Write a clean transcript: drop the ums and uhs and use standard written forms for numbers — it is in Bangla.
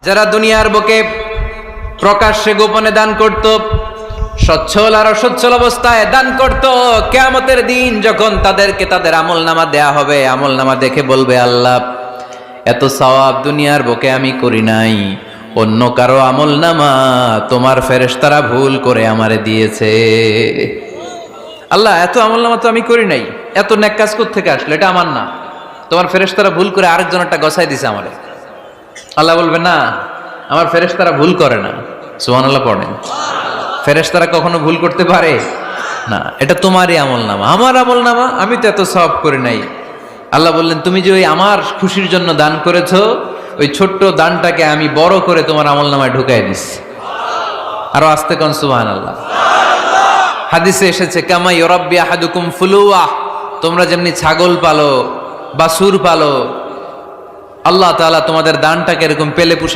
যারা দুনিয়ার বুকে প্রকাশ্যে গোপনে দান করত, সচ্ছল আর অসচ্ছল অবস্থায় দান করত, কিয়ামতের দিন যখন তাদেরকে তাদের আমলনামা দেয়া হবে, আমলনামা দেখে বলবে, আল্লাহ এত সওয়াব দুনিয়ার বুকে আমি করি নাই, অন্য কারো আমলনামা তোমার ফেরেশতারা ভুল করে আমারে দিয়েছে। আল্লাহ এত আমলনামা তো আমি করি নাই, এত নেক কাজ কোত্থেকে আসলো, এটা আমার না, তোমার ফেরেশতারা ভুল করে আরেকজনেরটা গছাই দিছে আমারে। আল্লাহ বলবে, না, আমার ফেরেশতারা ভুল করে না। সুবহানাল্লাহ পড়েন। ফেরেশতারা কখনো ভুল করতে পারে না, এটা তোমারই আমলনামা, আমার আমলনামা, আমি তো এত সওয়াব করি নাই। আল্লাহ বললেন, তুমি যে ওই আমার খুশির জন্য দান করেছো, ওই ছোট্ট দানটাকে আমি বড় করে তোমার আমলনামায় ঢুকাই দিচ্ছি। আরো আস্তে কোন সুবহানাল্লাহ। হাদিসে এসেছে, কামা ইউরাব্বি আহাদুকুম ফুলুয়া, তোমরা যেমনি ছাগল পালো, বাছুর পালো, আল্লাহ তাআলা তোমাদের দানটাকে এরকম পেলে পুষে